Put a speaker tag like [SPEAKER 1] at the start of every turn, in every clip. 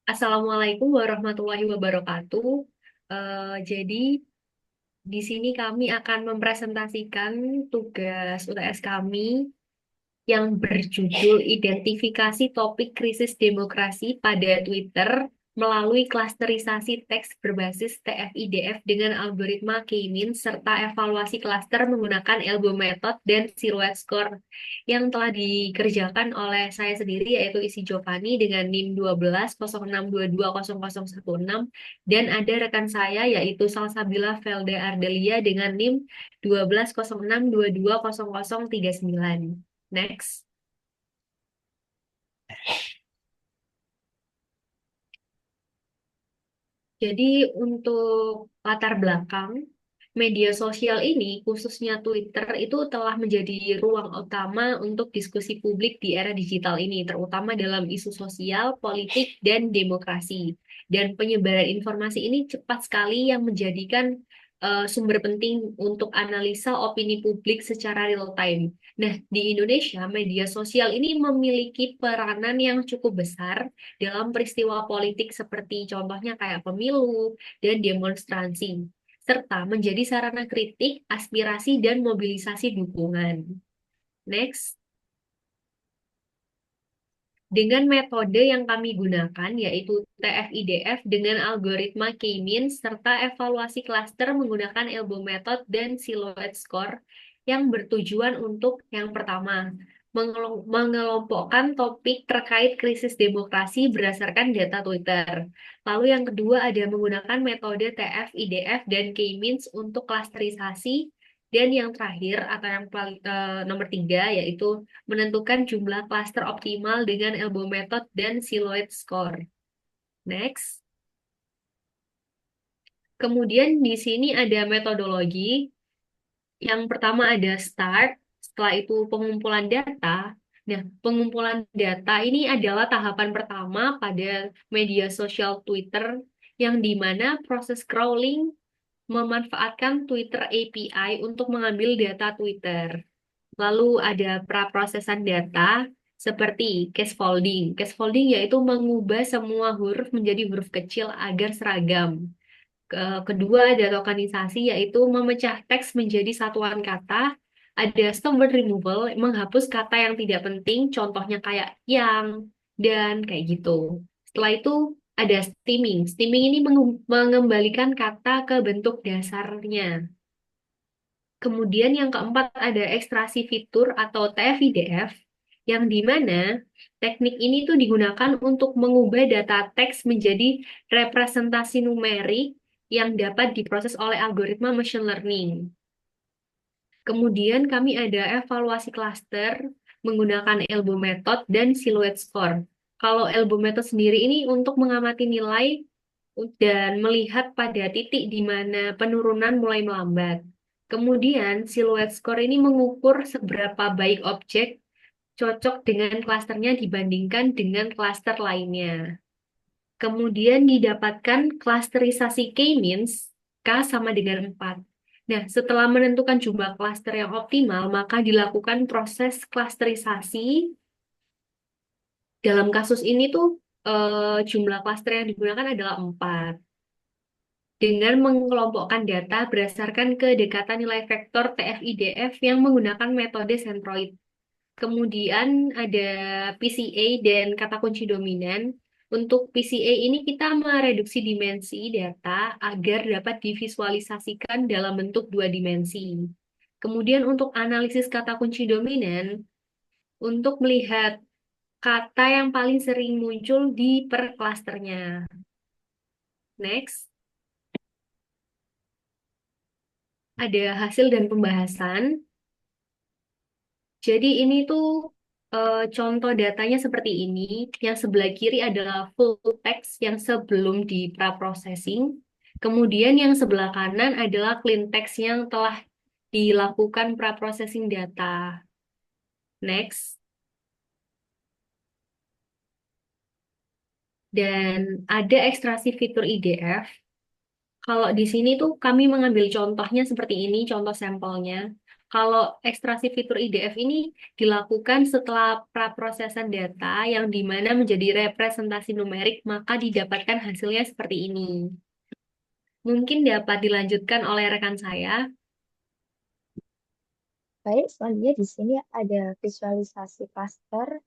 [SPEAKER 1] Assalamualaikum warahmatullahi wabarakatuh. Jadi di sini kami akan mempresentasikan tugas UTS kami yang berjudul Identifikasi Topik Krisis Demokrasi pada Twitter melalui klasterisasi teks berbasis TF-IDF dengan algoritma K-means serta evaluasi klaster menggunakan Elbow Method dan Silhouette Score yang telah dikerjakan oleh saya sendiri yaitu Isi Jovani dengan NIM 1206220016 dan ada rekan saya yaitu Salsabila Velda Ardelia dengan NIM 1206220039. Next. Jadi untuk latar belakang, media sosial ini, khususnya Twitter, itu telah menjadi ruang utama untuk diskusi publik di era digital ini, terutama dalam isu sosial, politik, dan demokrasi. Dan penyebaran informasi ini cepat sekali yang menjadikan sumber penting untuk analisa opini publik secara real time. Nah, di Indonesia, media sosial ini memiliki peranan yang cukup besar dalam peristiwa politik seperti contohnya kayak pemilu dan demonstrasi, serta menjadi sarana kritik, aspirasi, dan mobilisasi dukungan. Next, dengan metode yang kami gunakan yaitu TF-IDF dengan algoritma K-means serta evaluasi klaster menggunakan Elbow Method dan Silhouette Score yang bertujuan untuk yang pertama, mengelompokkan topik terkait krisis demokrasi berdasarkan data Twitter. Lalu yang kedua ada menggunakan metode TF-IDF dan K-means untuk klasterisasi. Dan yang terakhir atau yang nomor tiga yaitu menentukan jumlah klaster optimal dengan elbow method dan silhouette score. Next. Kemudian di sini ada metodologi. Yang pertama ada start, setelah itu pengumpulan data. Nah, pengumpulan data ini adalah tahapan pertama pada media sosial Twitter yang di mana proses crawling memanfaatkan Twitter API untuk mengambil data Twitter. Lalu ada praprosesan data seperti casefolding. Casefolding yaitu mengubah semua huruf menjadi huruf kecil agar seragam. Kedua ada tokenisasi yaitu memecah teks menjadi satuan kata. Ada stop word removal, menghapus kata yang tidak penting, contohnya kayak yang, dan, kayak gitu. Setelah itu ada stemming. Stemming ini mengembalikan kata ke bentuk dasarnya. Kemudian yang keempat ada ekstraksi fitur atau TF-IDF, yang di mana teknik ini tuh digunakan untuk mengubah data teks menjadi representasi numerik yang dapat diproses oleh algoritma machine learning. Kemudian kami ada evaluasi klaster menggunakan elbow method dan silhouette score. Kalau elbow method sendiri ini untuk mengamati nilai dan melihat pada titik di mana penurunan mulai melambat. Kemudian, silhouette score ini mengukur seberapa baik objek cocok dengan klasternya dibandingkan dengan klaster lainnya. Kemudian didapatkan klasterisasi K-means, K sama dengan 4. Nah, setelah menentukan jumlah klaster yang optimal, maka dilakukan proses klasterisasi. Dalam kasus ini tuh jumlah klaster yang digunakan adalah 4 dengan mengelompokkan data berdasarkan kedekatan nilai vektor TF-IDF yang menggunakan metode centroid. Kemudian ada PCA dan kata kunci dominan. Untuk PCA ini kita mereduksi dimensi data agar dapat divisualisasikan dalam bentuk dua dimensi. Kemudian untuk analisis kata kunci dominan, untuk melihat kata yang paling sering muncul di per klasternya. Next. Ada hasil dan pembahasan. Jadi ini tuh contoh datanya seperti ini. Yang sebelah kiri adalah full text yang sebelum di pra-processing. Kemudian yang sebelah kanan adalah clean text yang telah dilakukan pra-processing data. Next. Dan ada ekstraksi fitur IDF. Kalau di sini tuh kami mengambil contohnya seperti ini, contoh sampelnya. Kalau ekstraksi fitur IDF ini dilakukan setelah praprosesan data yang dimana menjadi representasi numerik, maka didapatkan hasilnya seperti ini. Mungkin dapat dilanjutkan oleh rekan saya.
[SPEAKER 2] Baik, selanjutnya di sini ada visualisasi cluster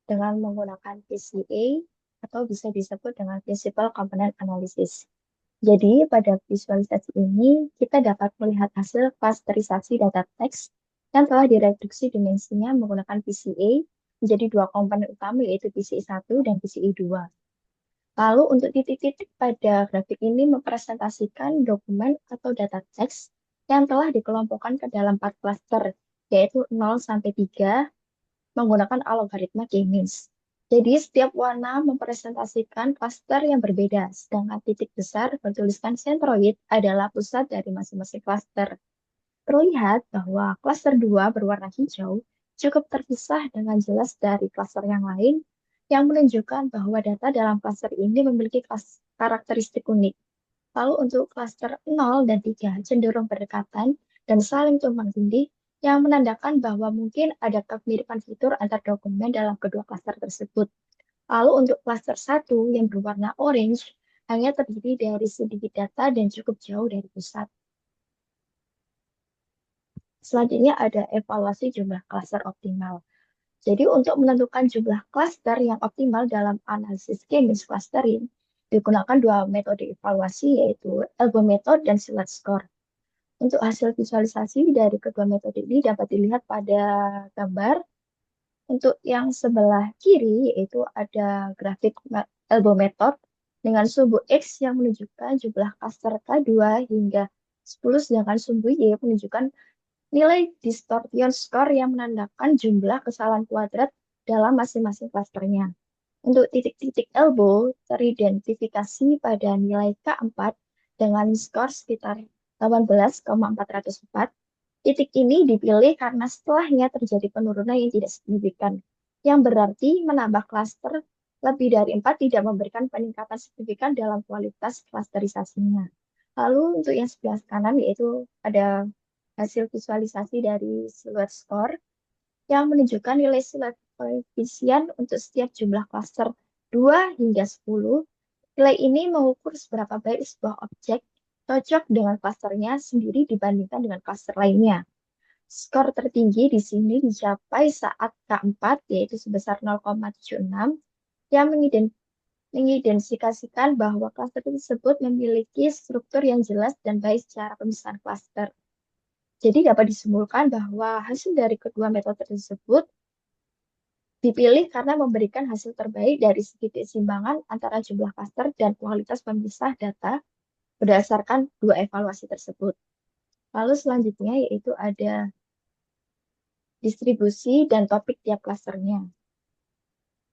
[SPEAKER 2] dengan menggunakan PCA atau bisa disebut dengan Principal Component Analysis. Jadi, pada visualisasi ini, kita dapat melihat hasil klasterisasi data teks yang telah direduksi dimensinya menggunakan PCA menjadi dua komponen utama, yaitu PCI 1 dan PCI 2. Lalu, untuk titik-titik pada grafik ini mempresentasikan dokumen atau data teks yang telah dikelompokkan ke dalam 4 klaster, yaitu 0 sampai 3, menggunakan algoritma K-means. Jadi setiap warna mempresentasikan klaster yang berbeda, sedangkan titik besar bertuliskan sentroid adalah pusat dari masing-masing klaster. Terlihat bahwa klaster 2 berwarna hijau cukup terpisah dengan jelas dari klaster yang lain, yang menunjukkan bahwa data dalam klaster ini memiliki karakteristik unik. Lalu untuk klaster 0 dan 3 cenderung berdekatan dan saling tumpang tindih yang menandakan bahwa mungkin ada kemiripan fitur antar dokumen dalam kedua klaster tersebut. Lalu untuk klaster 1 yang berwarna orange hanya terdiri dari sedikit data dan cukup jauh dari pusat. Selanjutnya ada evaluasi jumlah klaster optimal. Jadi untuk menentukan jumlah klaster yang optimal dalam analisis K-means clustering, digunakan dua metode evaluasi yaitu Elbow method dan Silat score. Untuk hasil visualisasi dari kedua metode ini dapat dilihat pada gambar. Untuk yang sebelah kiri yaitu ada grafik elbow method dengan sumbu X yang menunjukkan jumlah cluster K2 hingga 10, sedangkan sumbu Y menunjukkan nilai distortion score yang menandakan jumlah kesalahan kuadrat dalam masing-masing klasternya. Untuk titik-titik elbow teridentifikasi pada nilai K4 dengan skor sekitar 18,404. Titik ini dipilih karena setelahnya terjadi penurunan yang tidak signifikan, yang berarti menambah klaster lebih dari 4 tidak memberikan peningkatan signifikan dalam kualitas klasterisasinya. Lalu untuk yang sebelah kanan yaitu ada hasil visualisasi dari silhouette score yang menunjukkan nilai silhouette koefisien untuk setiap jumlah klaster 2 hingga 10. Nilai ini mengukur seberapa baik sebuah objek cocok dengan klasternya sendiri dibandingkan dengan klaster lainnya. Skor tertinggi di sini dicapai saat K4, yaitu sebesar 0,76, yang mengidentifikasikan bahwa klaster tersebut memiliki struktur yang jelas dan baik secara pemisahan klaster. Jadi dapat disimpulkan bahwa hasil dari kedua metode tersebut dipilih karena memberikan hasil terbaik dari segi keseimbangan antara jumlah klaster dan kualitas pemisah data berdasarkan dua evaluasi tersebut. Lalu selanjutnya yaitu ada distribusi dan topik tiap klasternya.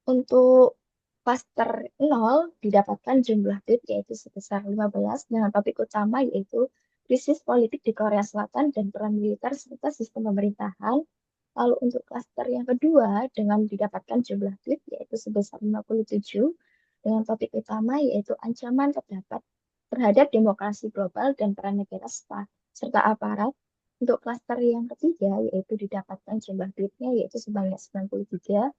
[SPEAKER 2] Untuk klaster 0 didapatkan jumlah tweet yaitu sebesar 15 dengan topik utama yaitu krisis politik di Korea Selatan dan peran militer serta sistem pemerintahan. Lalu untuk klaster yang kedua dengan didapatkan jumlah tweet yaitu sebesar 57 dengan topik utama yaitu ancaman terhadap demokrasi global dan peran negara serta aparat. Untuk klaster yang ketiga yaitu didapatkan jumlah tweetnya yaitu sebanyak 93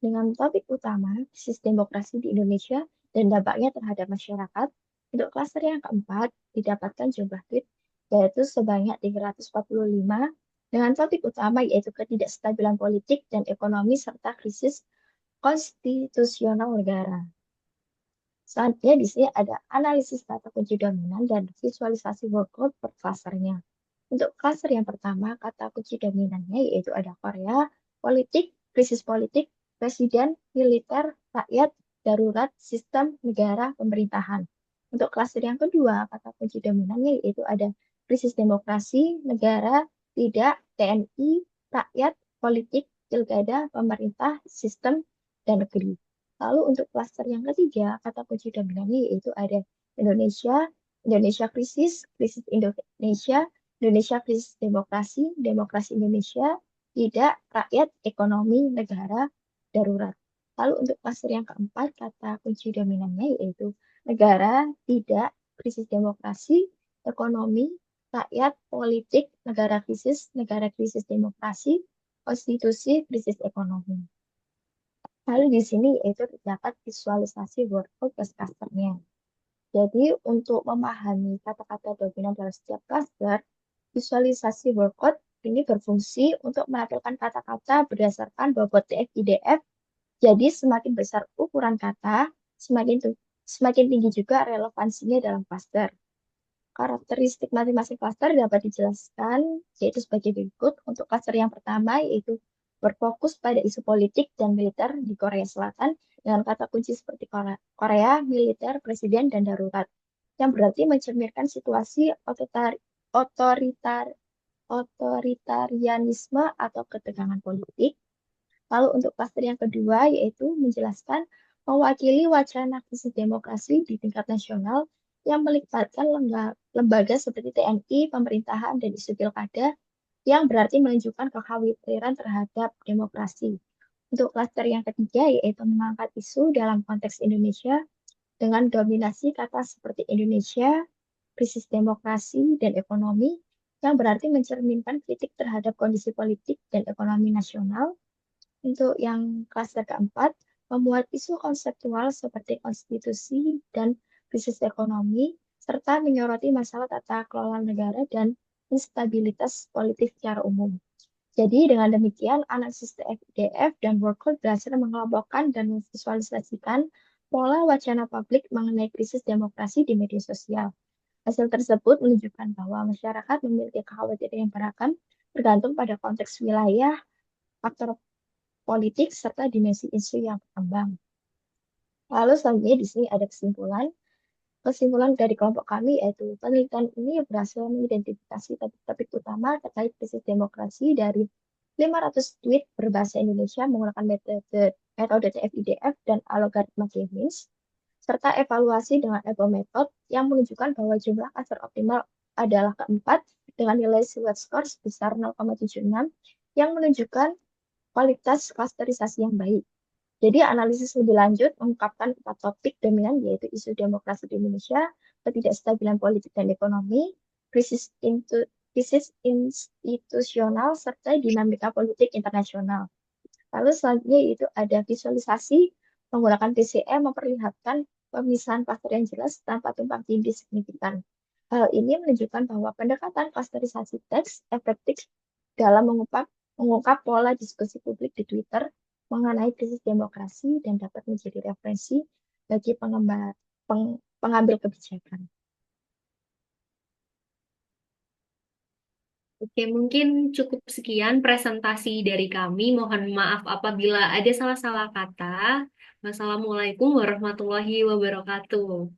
[SPEAKER 2] dengan topik utama krisis demokrasi di Indonesia dan dampaknya terhadap masyarakat. Untuk klaster yang keempat didapatkan jumlah tweet yaitu sebanyak 345 dengan topik utama yaitu ketidakstabilan politik dan ekonomi serta krisis konstitusional negara. Selanjutnya di sini ada analisis data kunci dominan dan visualisasi workload per klasternya. Untuk klaster yang pertama, kata kunci dominannya yaitu ada Korea, politik, presiden, militer, rakyat, darurat, sistem, negara, pemerintahan. Untuk klaster yang kedua, kata kunci dominannya yaitu ada krisis demokrasi, negara, tidak, TNI, rakyat, politik, pilkada, pemerintah, sistem, dan negeri. Lalu untuk klaster yang ketiga, kata kunci dominannya yaitu ada Indonesia, Indonesia krisis Indonesia, Indonesia krisis demokrasi, demokrasi Indonesia, tidak, rakyat, ekonomi, negara, darurat. Lalu untuk klaster yang keempat, kata kunci dominannya yaitu negara, tidak, krisis demokrasi, ekonomi, rakyat, politik, negara krisis demokrasi, konstitusi, krisis ekonomi. Lalu di sini yaitu terdapat visualisasi workflow plus clusternya. Jadi untuk memahami kata-kata dominan dalam setiap cluster, visualisasi workcode ini berfungsi untuk menampilkan kata-kata berdasarkan bobot TF-IDF. Jadi semakin besar ukuran kata, semakin tinggi juga relevansinya dalam cluster. Karakteristik masing-masing cluster dapat dijelaskan yaitu sebagai berikut. Untuk cluster yang pertama yaitu berfokus pada isu politik dan militer di Korea Selatan dengan kata kunci seperti Korea, militer, presiden, dan darurat, yang berarti mencerminkan situasi otoritar, otoritarianisme atau ketegangan politik. Lalu untuk klaster yang kedua yaitu menjelaskan mewakili wacana krisis demokrasi di tingkat nasional yang melibatkan lembaga seperti TNI, pemerintahan, dan isu pilkada yang berarti menunjukkan kekhawatiran terhadap demokrasi. Untuk klaster yang ketiga yaitu mengangkat isu dalam konteks Indonesia dengan dominasi kata seperti Indonesia, krisis demokrasi, dan ekonomi yang berarti mencerminkan kritik terhadap kondisi politik dan ekonomi nasional. Untuk yang klaster keempat, memuat isu konseptual seperti konstitusi dan krisis ekonomi, serta menyoroti masalah tata kelola negara dan instabilitas politik secara umum. Jadi dengan demikian, analisis TF-IDF dan workload berhasil mengelompokkan dan memvisualisasikan pola wacana publik mengenai krisis demokrasi di media sosial. Hasil tersebut menunjukkan bahwa masyarakat memiliki kekhawatiran yang beragam bergantung pada konteks wilayah, faktor politik, serta dimensi isu yang berkembang. Lalu selanjutnya di sini ada kesimpulan. Kesimpulan dari kelompok kami yaitu penelitian ini berhasil mengidentifikasi topik-topik utama terkait krisis demokrasi dari 500 tweet berbahasa Indonesia menggunakan metode TF-IDF dan algoritma K-means, serta evaluasi dengan Ebo Method yang menunjukkan bahwa jumlah answer optimal adalah keempat dengan nilai Silhouette score sebesar 0,76 yang menunjukkan kualitas klasterisasi yang baik. Jadi analisis lebih lanjut mengungkapkan 4 topik dominan yaitu isu demokrasi di Indonesia, ketidakstabilan politik dan ekonomi, krisis institusional, serta dinamika politik internasional. Lalu selanjutnya itu ada visualisasi menggunakan TCE memperlihatkan pemisahan klaster yang jelas tanpa tumpang tindih signifikan. Hal ini menunjukkan bahwa pendekatan klasterisasi teks efektif dalam mengungkap pola diskusi publik di Twitter mengenai krisis demokrasi dan dapat menjadi referensi bagi pengambil kebijakan.
[SPEAKER 1] Oke, mungkin cukup sekian presentasi dari kami. Mohon maaf apabila ada salah-salah kata. Wassalamualaikum warahmatullahi wabarakatuh.